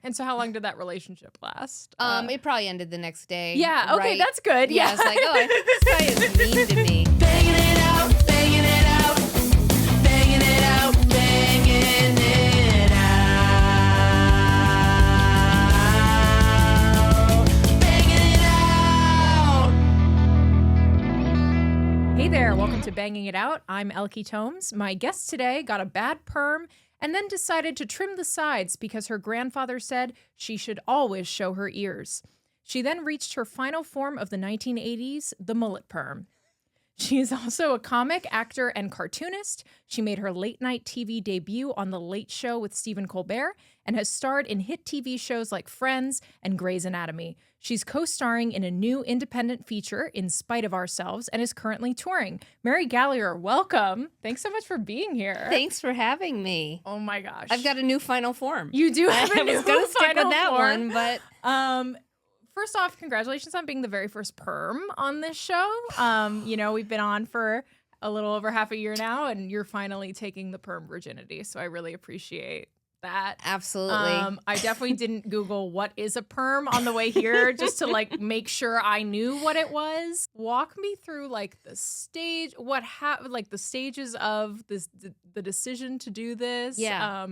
And so how long did that relationship last? It probably ended the next day. Yeah, okay, right? that's good. Yeah, Yeah. I was like, oh, I think this guy is mean to me. Banging it out, banging it out, banging it out, banging it out, banging it out. Hey there, welcome to Banging It Out. I'm Elke Thoms. My guest today got a bad perm and then decided to trim the sides because her grandfather said she should always show her ears. She then reached her final form of the 1980s, the mullet perm. She is also a comic, actor, and cartoonist. She made her late-night TV debut on The Late Show with Stephen Colbert and has starred in hit TV shows like Friends and Grey's Anatomy. She's co-starring in a new independent feature, In Spite of Ourselves, and is currently touring. Mary Gallagher, welcome. Thanks so much for being here. Thanks for having me. Oh my gosh. I've got a new final form. You do have a I new was going to stick final with that form. one, but First off, congratulations on being the very first perm on this show. We've been on for a little over half a year now, and you're finally taking the perm virginity. So I really appreciate that. absolutely. I definitely didn't Google what is a perm on the way here just to make sure I knew what it was. Walk me through the stage, the stages of this, the decision to do this. Yeah.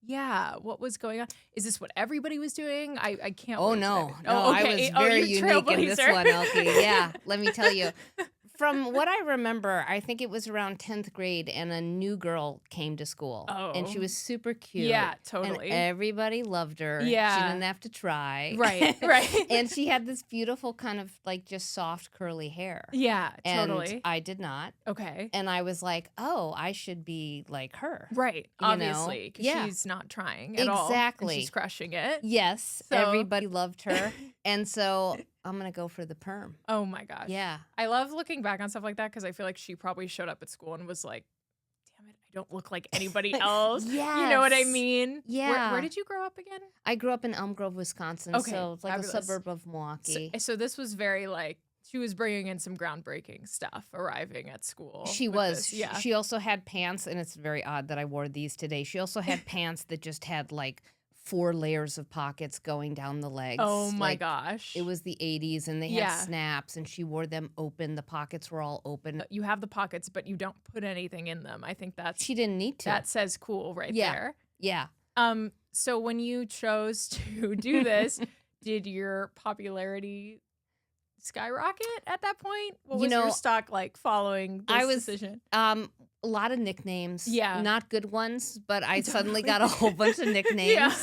Yeah, what was going on? Is this what everybody was doing? I can't. Oh, wait no. to- No, I okay. was very you're unique in this trailblazer. one, Elke. Yeah, let me tell you. From what I remember, I think it was around 10th grade, and a new girl came to school. And she Oh. was super cute. Yeah, totally. And everybody loved her. Yeah. She didn't have to try. Right, right. And she had this beautiful kind of just soft curly hair. Yeah, And totally. I did not. Okay. And I was like, oh, I should be like her. Right, you know? obviously, because Yeah. she's not trying at all. And Exactly. she's crushing it. Yes, So- everybody loved her. And so I'm going to go for the perm. Oh my gosh. Yeah. I love looking back on stuff like that because I feel like she probably showed up at school and was like, damn it, I don't look like anybody else. You know what I Yes. mean? Yeah. Where did you grow up again? I grew up in Elm Grove, Wisconsin, Okay, so it's like fabulous. a suburb of Milwaukee. So this was very she was bringing in some groundbreaking stuff arriving at school. She with was. this. Yeah. She also had pants, and it's very odd that I wore these today. She also had pants that just had 4 layers of pockets going down the legs. Oh my gosh. It was the 80s, and they had Yeah. snaps, and she wore them open. The pockets were all open. You have the pockets, but you don't put anything in them. I think She didn't need to. that says cool right Yeah. there. Yeah. So when you chose to do this, did your popularity skyrocket at that point? What was your stock following this decision? A lot of nicknames. Yeah. Not good ones, but I suddenly got a whole bunch of nicknames. Yeah.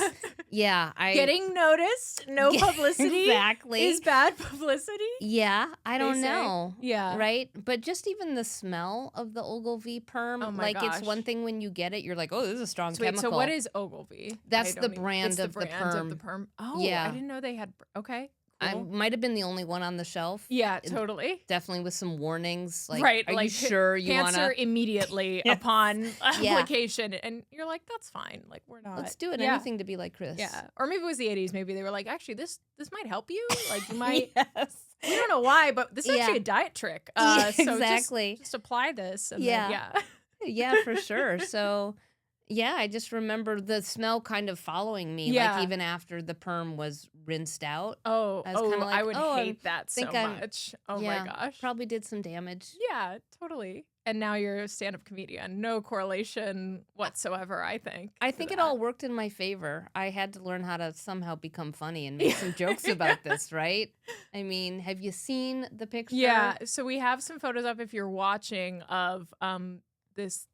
Yeah. Getting noticed, no publicity Exactly. is bad publicity. Yeah, I they don't say. know. Yeah. Right? But just even the smell of the Ogilvy perm, Oh my it's gosh. one thing when you get it, you're like, oh, this is a strong So wait, chemical. so what is Ogilvy? That's I don't the even- brand it's the of the brand of perm. the perm. Oh, Yeah. I didn't know they had. Okay. I Cool. might have been the only one on the shelf. Yeah, totally. Definitely with some warnings. Like, Right, are you sure you want answer to? immediately upon application, and you're like, that's fine. We're not. Let's do it. Yeah. Anything to be like Chris. Yeah, or maybe it was the '80s. Maybe they were like, actually, this might help you. You might. Yes. We don't know why, but this is Yeah. actually a diet trick. Yeah, So exactly. just apply this. And Yeah. Then, Yeah, for sure. So, yeah, I just remember the smell kind of following me, Yeah. even after the perm was rinsed out. Oh, I was kinda like, I would oh, I hate that so think I'm- much. Oh yeah, my gosh. Probably did some damage. Yeah, totally. And now you're a stand-up comedian. No correlation whatsoever, I think. I to think it that. all worked in my favor. I had to learn how to somehow become funny and make some jokes about this, right? I mean, have you seen the picture? Yeah, so we have some photos up if you're watching of this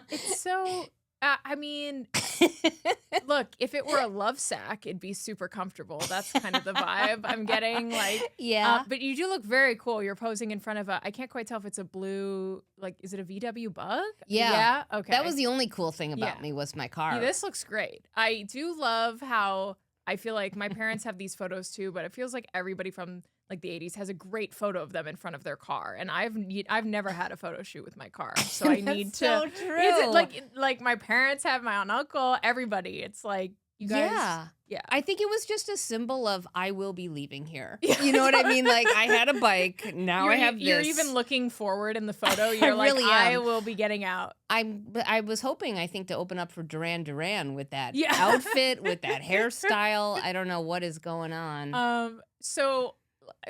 it's so I mean, look, if it were a love sack, it'd be super comfortable. That's kind of the vibe I'm getting. Yeah. But you do look very cool. You're posing in front of I can't quite tell if it's a blue, is it a VW Bug? Yeah. Yeah? Okay. That was the only cool thing about Yeah. me was my car. Yeah, this looks great. I do love how I feel like my parents have these photos too, but it feels like everybody from the 80s has a great photo of them in front of their car, and I've never had a photo shoot with my car, so I need to. so true. Is it like my parents have, my aunt, uncle, everybody? It's You guys? Yeah. Yeah. I think it was just a symbol of I will be leaving here. You know what I mean? Like I had a bike. Now I have this. You're even looking forward in the photo. You're like, really I am. will be getting out. I was hoping, I think, to open up for Duran Duran with that Yeah. outfit, with that hairstyle. I don't know what is going on. So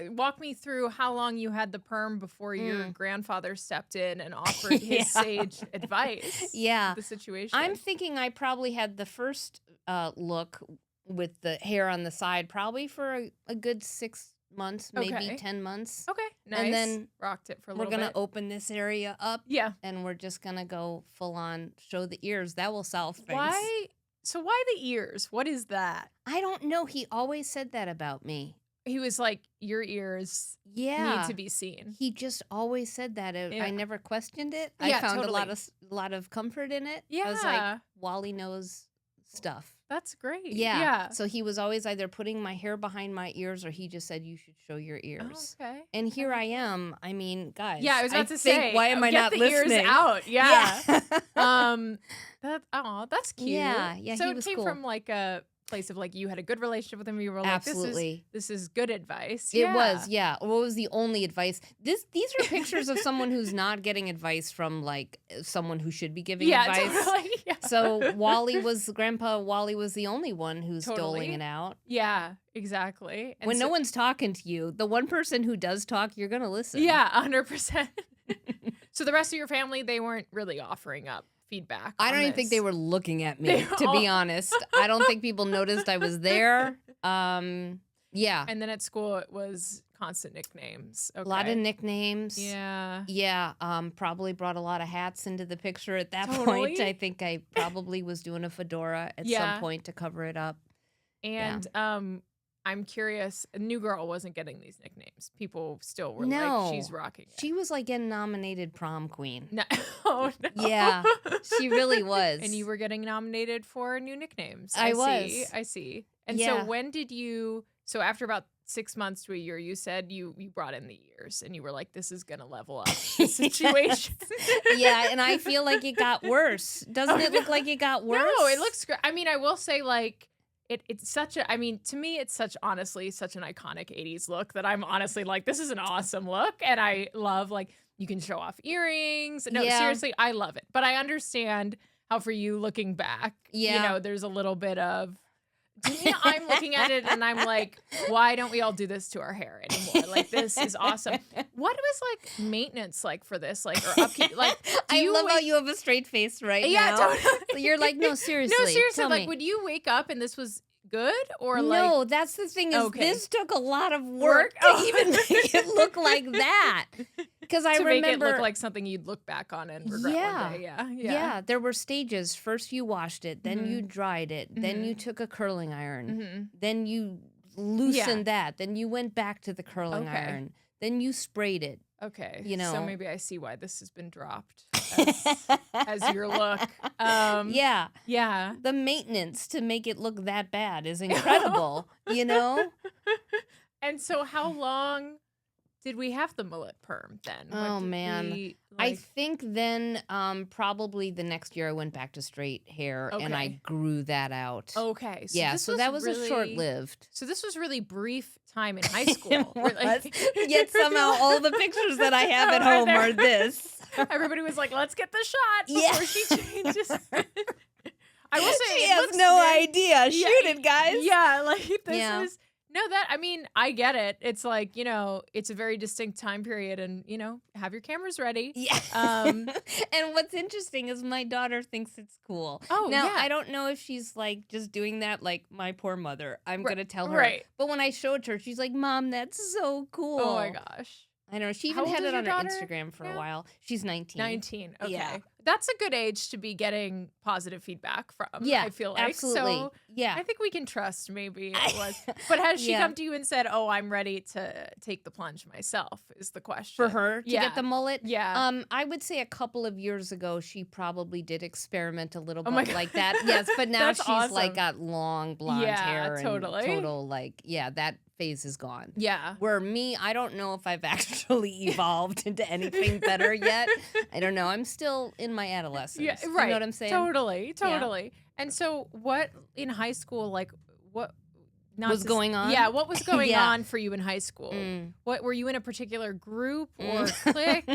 walk me through how long you had the perm before your grandfather stepped in and offered his sage advice. Yeah. The situation. I'm thinking I probably had the first look with the hair on the side probably for a good 6 months, maybe Okay. 10 months. okay. Nice. And then rocked it for a We're little going to bit. open this area up. Yeah. And we're just going to go full on show the ears. That will solve things. Why? So why the ears? What is that? I don't know. He always said that about me. He was like, your ears Yeah. need to be seen. He just always said that. Yeah. I never questioned it. Yeah, I found totally. a lot of comfort in it. Yeah. I was like, Wally knows stuff. That's great. Yeah. So he was always either putting my hair behind my ears or he just said, you should show your Oh, ears. okay. And here I am. I mean, guys. Yeah, I was about to think, say, why am I get not the listening? ears out. Yeah. Yeah. That's cute. Yeah, So he it was came cool. from like a place of like you had a good relationship with him. You were like, Absolutely. this is good advice. It was, yeah. What was the only advice? These are pictures of someone who's not getting advice from like someone who should be giving Yeah, advice. totally. Yeah. So Grandpa Wally was the only one who's doling Totally. it out. Yeah, exactly. And When so, no one's talking to you, the one person who does talk, you're gonna listen. Yeah, 100%. So the rest of your family, they weren't really offering up feedback. I on don't even think this. they were looking at me, They to be all- honest. I don't think people noticed I was there. Yeah. And then at school, it was constant nicknames. Okay. A lot of nicknames. Yeah. Yeah, probably brought a lot of hats into the picture at that point. Totally. I think I probably was doing a fedora at Yeah. some point to cover it up. And I'm curious, a new girl wasn't getting these nicknames. People still were No. like, she's rocking it. She was like getting nominated prom queen. No. Oh, no. Yeah, she really was. And you were getting nominated for new nicknames. I I see. And Yeah. so when did you, so after about 6 months to a year, you said you brought in the ears and you were like, this is going to level up the situation. Yeah, and I feel like it got worse. Doesn't it look like it got worse? No, it looks great. I mean, I will say like, it's such a, I mean, to me, it's honestly such an iconic 80s look that I'm honestly like, this is an awesome look. And I love like, you can show off earrings. No, Yeah. seriously, I love it. But I understand how for you looking back, Yeah. there's a little bit of, to me, I'm looking at it and I'm like, why don't we all do this to our hair anymore? Like, this is awesome. What was like maintenance like for this? Like, or upkeep? Like, I love how you have a straight face right Yeah, now. totally. You're like, no, seriously. No, seriously, tell like, me. would you wake up and this was good? Or No, like, that's the thing is Okay. this took a lot of work Work? to Oh. even make it look like that. Because I to remember make it look like something you'd look back on and regret Yeah. one day. Yeah. Yeah, there were stages. First you washed it, then you Mhm. dried it, then you took a curling iron, Mm-hmm. then you loosened that, then you went back to the curling Okay. iron, then you sprayed it. Okay. You So know. maybe I see why this has been dropped as your look. Yeah, Yeah. the maintenance to make it look that bad is incredible, you know? And so how long did we have the mullet perm then? What Oh, did man. we, I like- think then probably the next year I went back to straight hair and I Okay. grew that out. Okay. So yeah, this so that was really, a short-lived. So this was really brief time in high It school. We're like- was. Yet somehow all the pictures that I have at Are home there. are this. Everybody was like, let's get the shot Yeah. before she changes. I will say She it has looks no very- idea. Yeah, Shoot it, guys. Yeah, like this Yeah. is no that I mean, I get it. It's like, it's a very distinct time period and, have your cameras ready. Yeah. Um, And what's interesting is my daughter thinks it's cool. Oh, now yeah. I don't know if she's like just doing that like my poor mother. I'm Right, gonna tell her. right. But when I showed her, she's like, "Mom, that's so cool." Oh my gosh. I know. She How even old had is it your on her daughter Instagram for a now? while. She's 19. 19. Okay. Yeah. That's a good age to be getting positive feedback from. Yeah, I feel like. absolutely. So Yeah. I think we can trust maybe it was. But has she Yeah. come to you and said, "Oh, I'm ready to take the plunge myself," is the question. For her to Yeah. get the mullet. Yeah. I would say a couple of years ago she probably did experiment a little Oh my bit God. like that. Yes, but now That's she's awesome. like got long blonde Yeah, hair and totally. total that phase is gone. Yeah. Where me, I don't know if I've actually evolved into anything better yet. I don't know. I'm still in my adolescence. Yeah, You right. know what I'm saying? Totally. And so what in high school, like what Was going on? Yeah, what was going Yeah. on for you in high school? Mm. What were you in a particular group or clique?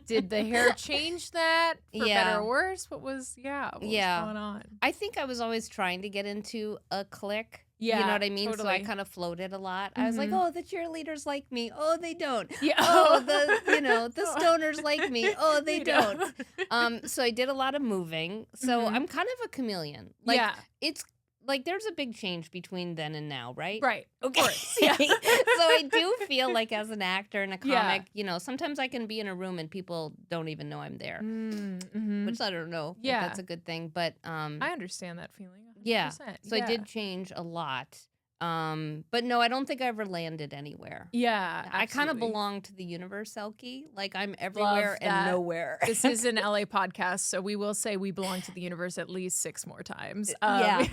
Did the hair change that for better or worse? What was what was going on? I think I was always trying to get into a clique. Yeah, You know what I mean? So I totally. kind of floated a lot. I was like, Mhm. oh, the cheerleaders like me. Oh, they don't. Yeah. Oh, the stoners like me. Oh, they don't. So I did a lot of moving. So Mhm. I'm kind of a chameleon. Like Yeah. it's like there's a big change between then and now, right? Right. Of Okay. course. Yeah. So I do feel like as an actor and a Yeah. comic, sometimes I can be in a room and people don't even know I'm there, Mm-hmm. which I don't know Yeah. if that's a good thing. But I understand that feeling. 100%. yeah. So I did change a lot. But no, I don't think I ever landed anywhere. Yeah. I kind of absolutely. belong to the universe, Elke. Like I'm everywhere that. and nowhere. This is an LA podcast, so we will say we belong to the universe at least 6 more times. Yeah.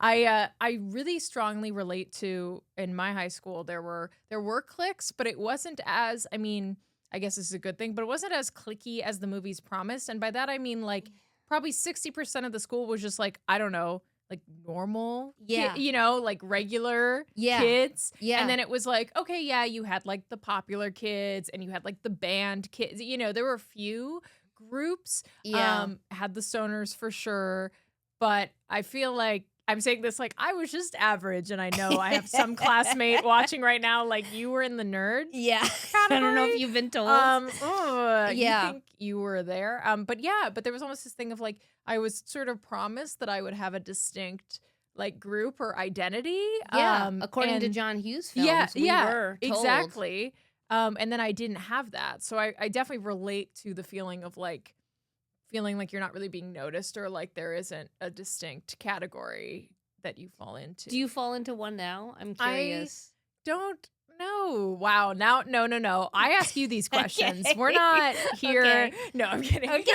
I really strongly relate to in my high school there were cliques, but it wasn't as I guess this is a good thing, but it wasn't as cliquey as the movies promised. And by that I mean like probably 60% of the school was just like, I don't know, like normal, Yeah. like regular Yeah. kids. Yeah. And then it was like, okay, yeah, you had like the popular kids and you had like the band kids. There were a few groups. Yeah. Had the stoners for sure. But I feel like I'm saying this like I was just average, and I know I have some classmate watching right now, like you were in the nerd. Yeah. I don't know category. if you've been told. Yeah. You think you were there. But there was almost this thing of like I was sort of promised that I would have a distinct like group or identity. According to and- John Hughes films, we were told. exactly. And then I didn't have that, so I definitely relate to the feeling of like feeling like you're not really being noticed or like there isn't a distinct category that you fall into. Do you fall into one now? I'm curious. Don't know. Wow. Now, no. I ask you these questions. Okay. We're not here. Okay. No, I'm kidding. Okay.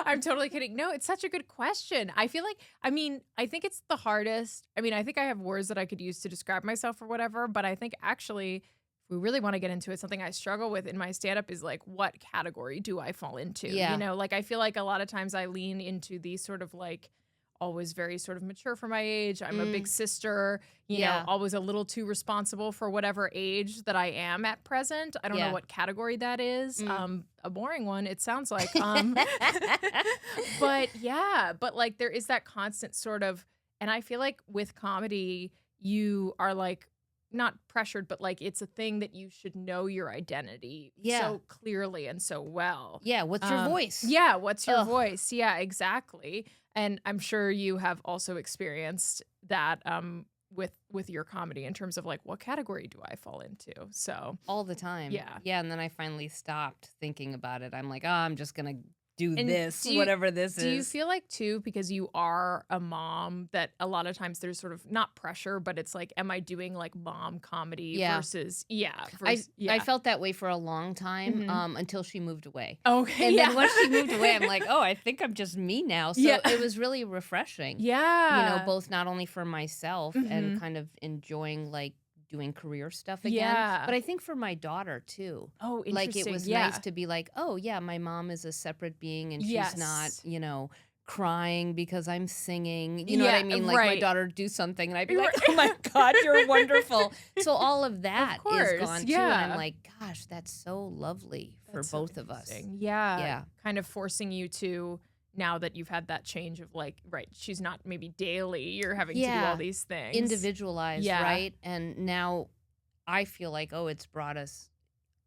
I'm totally kidding. No, it's such a good question. I feel like, I think it's the hardest. I think I have words that I could use to describe myself or whatever, but I think actually, if we really want to get into it, something I struggle with in my stand-up is like, what category do I fall into? Yeah. Like I feel like a lot of times I lean into these sort of like, always very sort of mature for my age. I'm a big sister, you know, always a little too responsible for whatever age that I am at present. I don't know what category that is. A boring one, it sounds like. But like there is that constant sort of, and I feel like with comedy, you are like, not pressured, but like it's a thing that you should know your identity so clearly and so well. Yeah, what's your voice? Yeah, what's your voice? Yeah, exactly. And I'm sure you have also experienced that with your comedy in terms of like what category do I fall into? So All the time. Yeah. Yeah, and then I finally stopped thinking about it. I'm like, oh, I'm just going to do And this, do you- whatever this is. do you feel like too, because you are a mom, that a lot of times there's sort of not pressure, but it's like, am I doing like mom comedy versus I felt that way for a long time Mhm. until she moved away. okay, And then once she moved away, I'm like, oh, I think I'm just me now. So Yeah. it was really refreshing. yeah, Both not only for myself Mhm. and kind of enjoying like doing career stuff again, Yeah. but I think for my daughter too. Oh, interesting. Like it was nice to be like, oh yeah, my mom is a separate being and she's not, Yes. crying because I'm singing. You know what I Yeah, mean? Like my right. daughter would do something and I'd be Right. like, oh my God, you're wonderful. So all of that is course, gone too. And yeah. I'm like, gosh, that's so lovely for That's so both of us. interesting. Yeah. Yeah. Kind of forcing you to, now that you've had that change of like, right, she's not maybe daily, you're having to do Yeah. all these things. Individualized, Yeah. right? And now I feel like, oh, it's brought us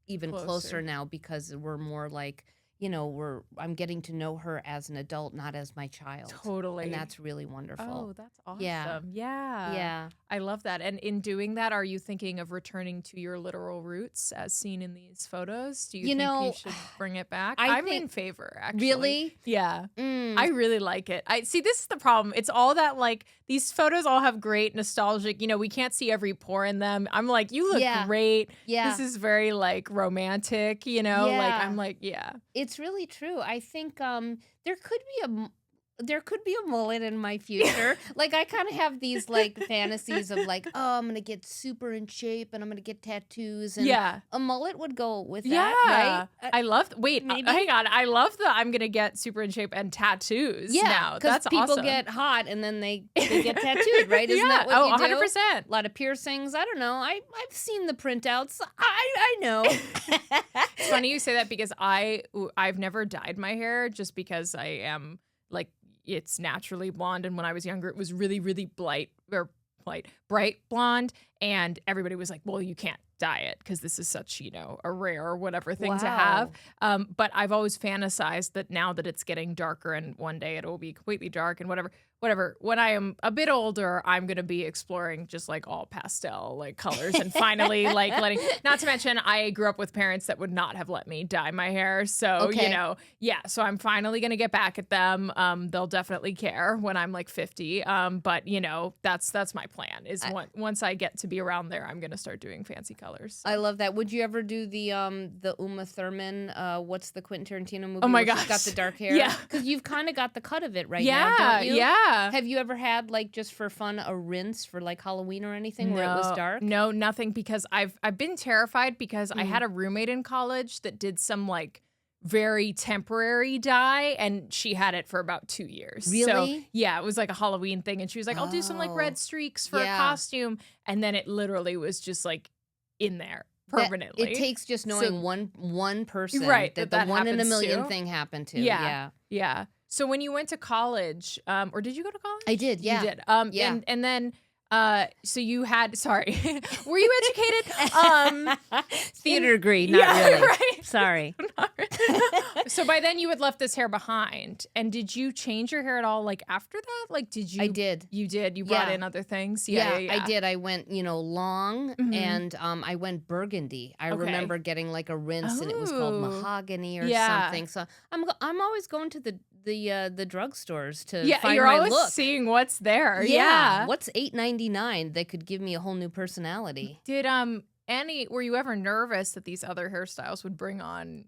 even Closer. closer now because we're more like, I'm getting to know her as an adult, not as my child. Totally. And that's really wonderful. Oh, that's awesome. Yeah. Yeah. Yeah. I love that. And in doing that, are you thinking of returning to your literal roots as seen in these photos? Do you think you should bring it back? I'm in favor, actually. Really? Yeah. Mm. I really like it. I see, this is the problem. It's all that like these photos all have great nostalgic, we can't see every pore in them. I'm like, you look Yeah. great. Yeah. This is very like romantic, like Yeah. I'm like, yeah. It's really true. I think there could be there could be a mullet in my future. Like, I kind of have these, like, fantasies of, like, oh, I'm going to get super in shape and I'm going to get tattoos. And Yeah. a mullet would go with Yeah. that, right? I love, wait, maybe? hang on. I love the I'm going to get super in shape and tattoos now. because That's people awesome. get hot and then they get tattooed, right? Isn't that what oh, you do? 100%. A lot of piercings. I don't know. I've seen the printouts. I know. It's funny you say that because I've never dyed my hair just because I am like it's naturally blonde, and when I was younger it was really really bright blonde, and everybody was like, well, you can't dye it because this is such, a rare or whatever thing to have. But I've always fantasized that now that it's getting darker and one day it will be completely dark and whatever, when I am a bit older, I'm going to be exploring just like all pastel like colors and finally like not to mention I grew up with parents that would not have let me dye my hair. So, so I'm finally going to get back at them. They'll definitely care when I'm like 50. But that's my plan is once I get to be around there, I'm going to start doing fancy colors. I love that. Would you ever do the Uma Thurman, what's the Quentin Tarantino movie? Oh my where gosh. She's got the dark hair. Yeah. Because you've kind of got the cut of it right now, don't you? Yeah. Have you ever had, like, just for fun, a rinse for, like, Halloween or anything where it was dark? No, nothing, because I've been terrified because I had a roommate in college that did some, like, very temporary dye, and she had it for about 2 years. Really? So, yeah, it was like a Halloween thing, and she was like, I'll do some, like, red streaks for a costume, and then it literally was just, like, in there permanently. It takes just knowing one person that the one in a happens million to. thing happened to. Yeah. So when you went to college, or did you go to college? I did, yeah. You did. Yeah. And then, so you had, sorry, were you educated? Theater degree, not really. Right. Sorry. So by then you had left this hair behind. And did you change your hair at all, like, after that? Like, did you? I did. You did? You brought in other things? Yeah, I did. I went, long, and I went burgundy. I remember getting, like, a rinse, and it was called mahogany or something. So I'm always going to the drugstores to find you're my always look. seeing what's there. What's $8.99 that could give me a whole new personality? Did were you ever nervous that these other hairstyles would bring on?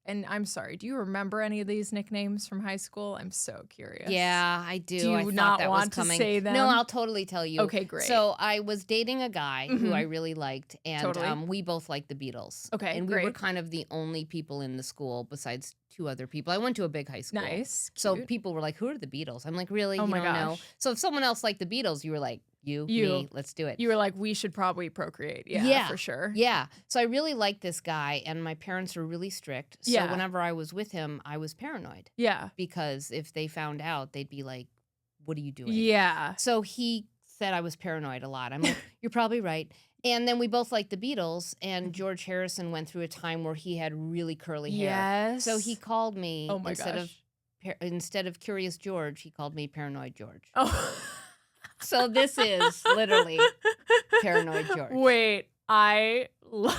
And I'm sorry, do you remember any of these nicknames from high school? I'm so curious. Yeah, I do. Do you I thought not that want was coming. to say them? No, I'll totally tell you. Okay, great. So I was dating a guy who I really liked, and Totally. we both liked the Beatles. Okay, and we great. were kind of the only people in the school besides two other people. I went to a big high school. Nice. So Cute. people were like, "Who are the Beatles?" I'm like, "Really? Oh you my don't know?" gosh. So if someone else liked the Beatles, you were like, "You, me, let's do it." You were like, we should probably procreate. Yeah, for sure. Yeah. So I really liked this guy, and my parents were really strict. So Yeah. whenever I was with him, I was paranoid Yeah. because if they found out, they'd be like, "What are you doing?" Yeah. So he said I was paranoid a lot. I'm like, "You're probably right." And then we both liked the Beatles, and George Harrison went through a time where he had really curly hair. Yes. So he called me Oh my gosh. instead of Curious George, he called me Paranoid George. Oh. So this is literally Paranoid George. Wait, I love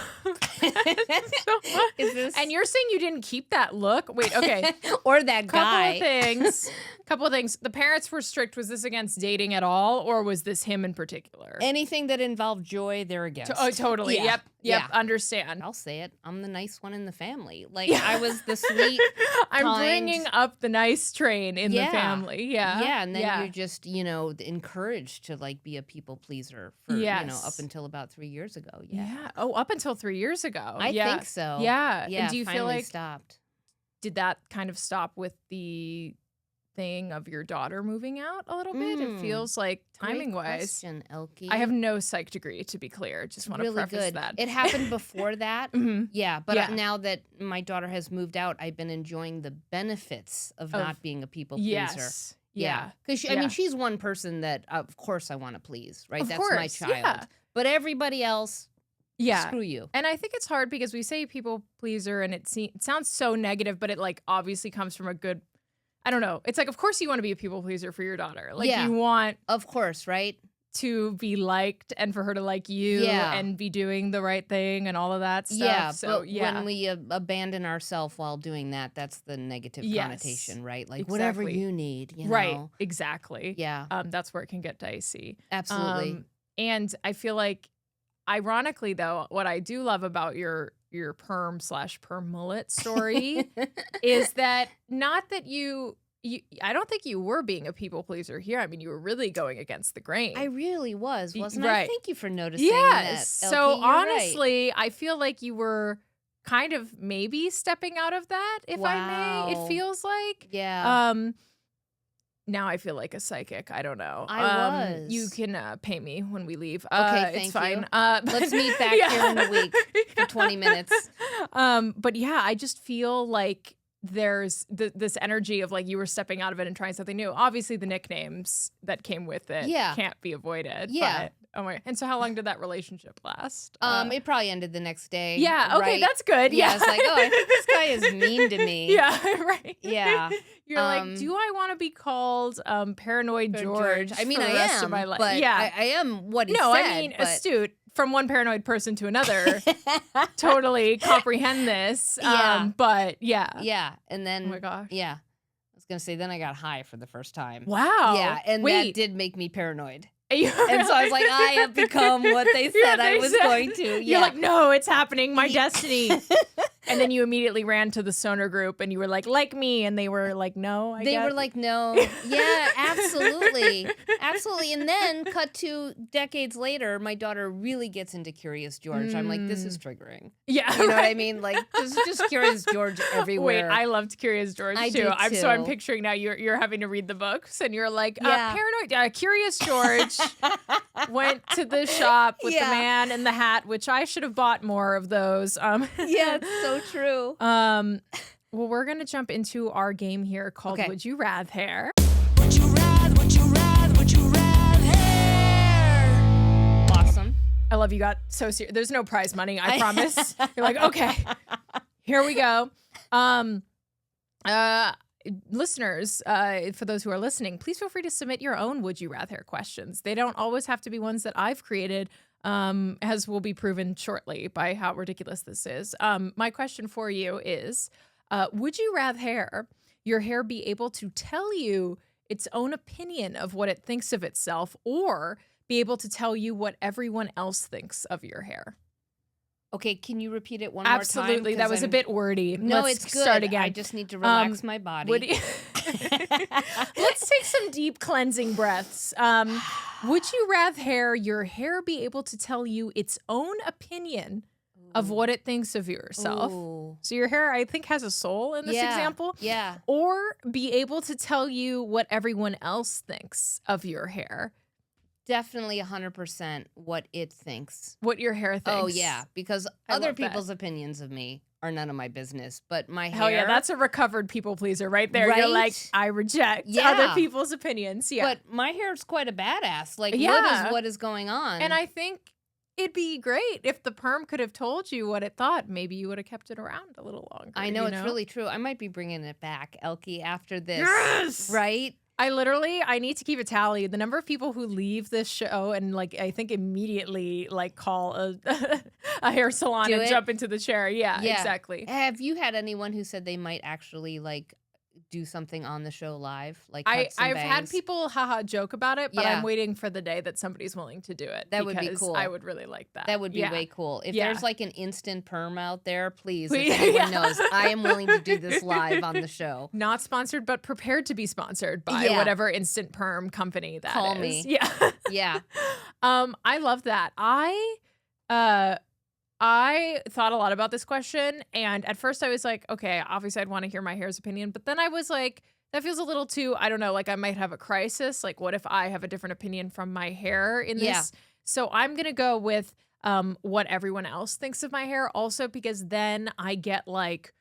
that so much. Is this- And you're saying you didn't keep that look? Wait, okay. Or that guy. Couple of things. The parents were strict. Was this against dating at all, or was this him in particular? Anything that involved joy, they're against. Oh, totally. Yeah. Yep. Yeah. Understand. I'll say it. I'm the nice one in the family. Like, I was the sweet, I'm kind- bringing up the nice train in the Yeah. family. Yeah. Yeah, and then you're just, encouraged to, like, be a people pleaser for, up until about 3 years ago. Yeah. Oh, up until 3 years ago. I think so. Yeah. Yeah, And do you feel finally like stopped. did that kind of stop with the thing of your daughter moving out a little bit? It feels like timing Great wise. question, Elke. I have no psych degree, to be clear. Just want to really preface good. that. It happened before that. Mhm. Yeah, but Yeah. now that my daughter has moved out, I've been enjoying the benefits of not being a people pleaser. Yes. Yeah. Because I mean, she's one person that, of course, I want to please, right? Of That's my course, child. yeah. But everybody else, Yeah. screw you. And I think it's hard because we say people pleaser and it sounds so negative, but it like obviously comes from a good, I don't know. It's like, of course you want to be a people pleaser for your daughter. Like Yeah. you want Of course, right? to be liked and for her to like you and be doing the right thing and all of that stuff. Yeah, So but when we abandon ourselves while doing that, that's the negative connotation, right? Like, whatever Exactly. you need, you know? Right. Exactly. Yeah, That's where it can get dicey. absolutely. And I feel like, ironically, though, what I do love about your perm/perm mullet story is that not that you I don't think you were being a people pleaser here. I mean, you were really going against the grain. I really was, wasn't I? Right. Thank you for noticing Yes. that. So Elke, you're honestly, I feel like you were kind of maybe stepping out of that, if I may. It Wow. feels like. Yeah. Now I feel like a psychic. I don't know. I was. You can pay me when we leave. Okay, it's thank fine. you. But- Let's meet back here in a week for 20 minutes. But yeah, I just feel like there's this energy of like you were stepping out of it and trying something new. Obviously, the nicknames that came with it can't be avoided. Yeah. But, oh my! And so, how long did that relationship last? It probably ended the next day. Yeah. Okay, right? that's good. Yeah, it's like, oh, I think this guy is mean to me. Yeah. Right. Yeah. You're like, do I want to be called Paranoid George? I mean, for the I rest am, of my life? but Yeah. I am what he No, said. I mean but... astute. From one paranoid person to another, totally comprehend this. Yeah. But yeah. Yeah, and then Oh my gosh. yeah, I was gonna say then I got high for the first time. Wow. Yeah, and that Wait. did make me paranoid. And And so I was like, I have become what they said I was going to. Yeah. You're like, no, it's happening, my destiny. And then you immediately ran to the stoner group and you were like me. And they were like, no, I They guess. were like, no. Yeah, absolutely. Absolutely. And then cut to decades later, my daughter really gets into Curious George. I'm like, this is triggering. yeah. You know what I mean? Like, just Curious George everywhere. Wait, I loved Curious George I too. do I'm too. picturing now you're having to read the books and you're like, Yeah. paranoid. Curious George went to the shop with the Yeah. man in the hat, which I should have bought more of those. Yeah, it's so true. Well, we're gonna jump into our game here called Okay. Would You Rather. Would you rather, would you rather, would you rather? Awesome. I love you got so serious. There's no prize money, I promise. You're like, okay, here we go. Listeners, for those who are listening, please feel free to submit your own Would You Rather questions. They don't always have to be ones that I've created, as will be proven shortly by how ridiculous this is. My question for you is, would you rather your hair be able to tell you its own opinion of what it thinks of itself, or be able to tell you what everyone else thinks of your hair? Okay, can you repeat it one Absolutely. more time? That was a bit wordy. No, Let's it's good. start again. I just need to relax my body. Would you- Let's take some deep cleansing breaths. Would you rather your hair be able to tell you its own opinion of what it thinks of yourself? Ooh. So your hair, I think, has a soul in this Yeah, example. Yeah. Or be able to tell you what everyone else thinks of your hair. Definitely 100% what it thinks. What your hair thinks. Oh, yeah. Because I other love that. people's opinions of me are none of my business. But my hair. Hell yeah, that's a recovered people pleaser right there. You're like, Right? I reject Yeah. other people's opinions. Yeah. But my hair's quite a badass. Like, Yeah. what is going on? And I think it'd be great if the perm could have told you what it thought. Maybe you would have kept it around a little longer. I know you it's really true. I might be bringing it back, Elke, after this. Yes! Right? I need to keep a tally. The number of people who leave this show and like I think immediately like call a hair salon Do and it? jump into the chair. Yeah, Yeah. exactly. Have you had anyone who said they might actually like do something on the show live? Like I've cut some had bangs? people joke about it, but Yeah. I'm waiting for the day that somebody's willing to do it. That would be because cool. I would really like that. That would be Yeah. way cool. If Yeah. there's like an instant perm out there, please, Please, if anyone yeah. knows, I am willing to do this live on the show. Not sponsored, but prepared to be sponsored by Yeah. whatever instant perm company that Call is. me. Yeah. Yeah. I love that. I thought a lot about this question, and at first I was like, okay, obviously I'd want to hear my hair's opinion, but then I was like, that feels a little too, I don't know, like I might have a crisis. Like, what if I have a different opinion from my hair in this? Yeah. So I'm gonna go with what everyone else thinks of my hair, also because then I get like,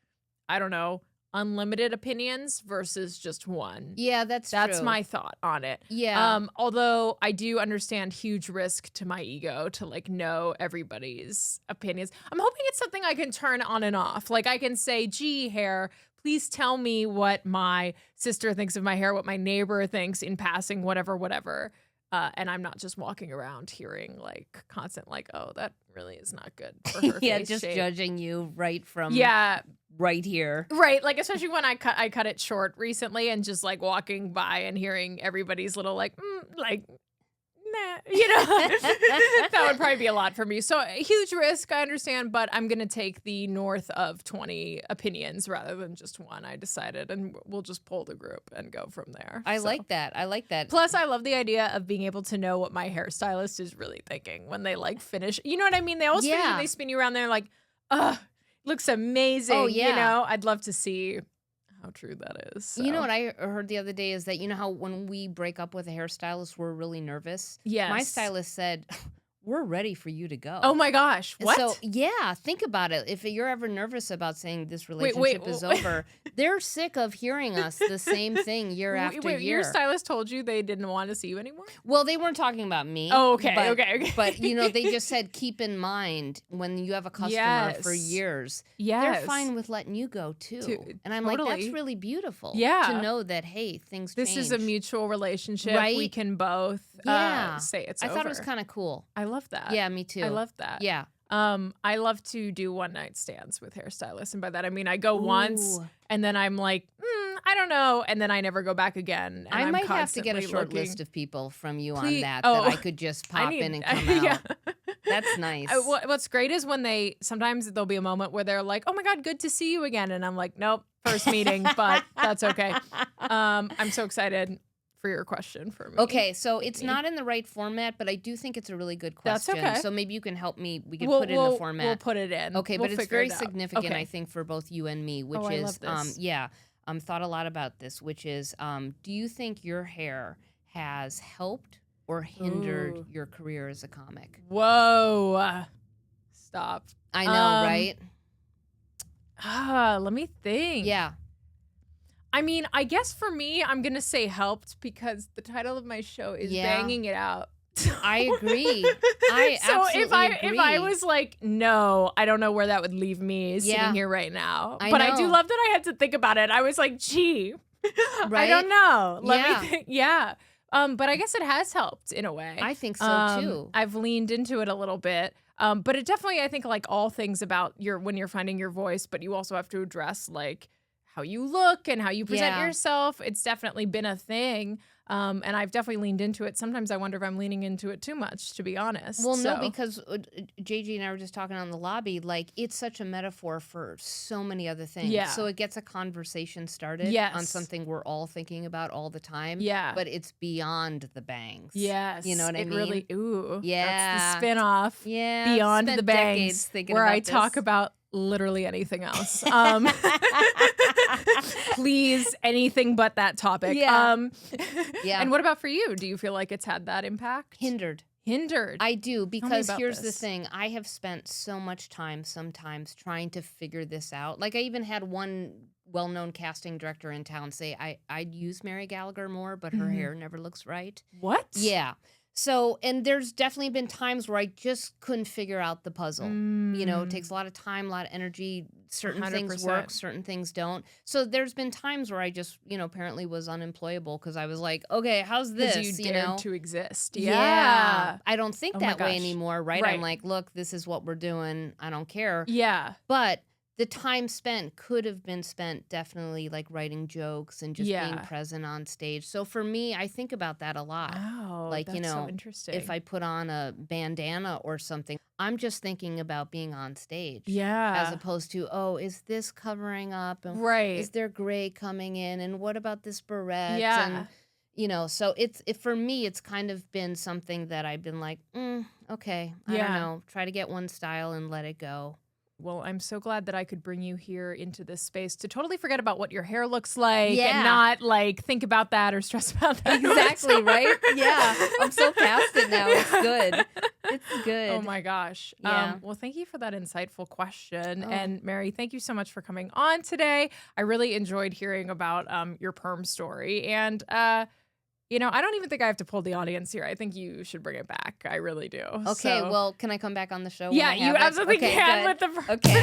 I don't know, unlimited opinions versus just one. Yeah, that's That's true. my thought on it. Yeah. Although I do understand huge risk to my ego to like know everybody's opinions. I'm hoping it's something I can turn on and off. Like I can say, gee, hair, please tell me what my sister thinks of my hair, what my neighbor thinks in passing, whatever. And I'm not just walking around hearing like constant like, oh, that really is not good for her Yeah, face just shape. judging you right from right here. Right, like especially when I cut it short recently and just like walking by and hearing everybody's little like nah, that would probably be a lot for me. So a huge risk, I understand, but I'm going to take the north of 20 opinions rather than just one, I decided, and we'll just pull the group and go from there. I like that. Plus, I love the idea of being able to know what my hairstylist is really thinking when they like finish. You know what I mean? They always finish and they spin you around there like, looks amazing. Oh, yeah. I'd love to see how true that is. So. You know what I heard the other day is that, you know how when we break up with a hairstylist, we're really nervous? Yes. My stylist said, we're ready for you to go. Oh my gosh. What? So, yeah, think about it. If you're ever nervous about saying this relationship is over, they're sick of hearing us the same thing year after year. Your stylist told you they didn't want to see you anymore? Well, they weren't talking about me. Oh, okay, okay. But, they just said, keep in mind when you have a customer for years, they're fine with letting you go, too. And I'm like, that's really beautiful to know that, hey, things change. This is a mutual relationship. Right? We can both say it's over. I thought it was kind of cool. I love that. Yeah, me too. I love that. Yeah. I love to do one night stands with hairstylists. And by that, I mean, I go once and then I'm like, I don't know. And then I never go back again. And I might have to get a short list of people from you on that I could just pop in and come out. That's nice. What's great is when sometimes there'll be a moment where they're like, oh my God, good to see you again. And I'm like, nope, first meeting, but that's okay. I'm so excited for your question for me. Okay, so it's not in the right format, but I do think it's a really good question. That's okay. So maybe you can help me. We can put it in the format. We'll put it in. Okay, but it's very significant, I think, for both you and me, which is, I love this. thought a lot about this, which is, do you think your hair has helped or hindered your career as a comic? Whoa. Stop. I know, right? Let me think. Yeah. I mean, I guess for me, I'm going to say helped because the title of my show is Banging It Out. I agree. I absolutely agree. If I was like, no, I don't know where that would leave me sitting here right now. But I do love that I had to think about it. I was like, gee, I don't know. Let me think. Yeah. But I guess it has helped in a way. I think so too. I've leaned into it a little bit. But it definitely, I think, like all things about when you're finding your voice, but you also have to address like how you look and how you present yourself. It's definitely been a thing. And I've definitely leaned into it. Sometimes I wonder if I'm leaning into it too much, to be honest. Well, no, because JG and I were just talking on the lobby, like it's such a metaphor for so many other things. Yeah. So it gets a conversation started on something we're all thinking about all the time. Yeah. But it's beyond the bangs. Yes. You know what I mean? Really, yeah. That's the spin-off. Yeah. Beyond the bangs, where I talk about literally anything else. Please, anything but that topic. Yeah. And what about for you? Do you feel like it's had that impact? Hindered. I do, because here's the thing. I have spent so much time sometimes trying to figure this out. Like I even had one well-known casting director in town say, I'd use Mary Gallagher more, but her hair never looks right. What? Yeah. So, and there's definitely been times where I just couldn't figure out the puzzle. You know, it takes a lot of time, a lot of energy. Certain 100%. Things work, certain things don't. So there's been times where I just, apparently was unemployable because I was like, okay, how's this? You dared to exist. Yeah. I don't think that way anymore, right? I'm like, look, this is what we're doing. I don't care. Yeah. But the time spent could have been spent definitely like writing jokes and just being present on stage. So for me, I think about that a lot. Wow, like, that's so interesting. If I put on a bandana or something, I'm just thinking about being on stage. Yeah. As opposed to, oh, is this covering up? And is there gray coming in? And what about this barrette? Yeah. And, so for me, it's kind of been something that I've been like, okay, I don't know. Try to get one style and let it go. Well, I'm so glad that I could bring you here into this space to totally forget about what your hair looks like and not like think about that or stress about that. Exactly, right? Yeah. I'm so past it now. It's good. It's good. Oh my gosh. Yeah. Well, thank you for that insightful question. And Mary, thank you so much for coming on today. I really enjoyed hearing about your perm story. And I don't even think I have to pull the audience here. I think you should bring it back. I really do. Okay, well, can I come back on the show? Yeah, you absolutely can. Good. With the. Okay.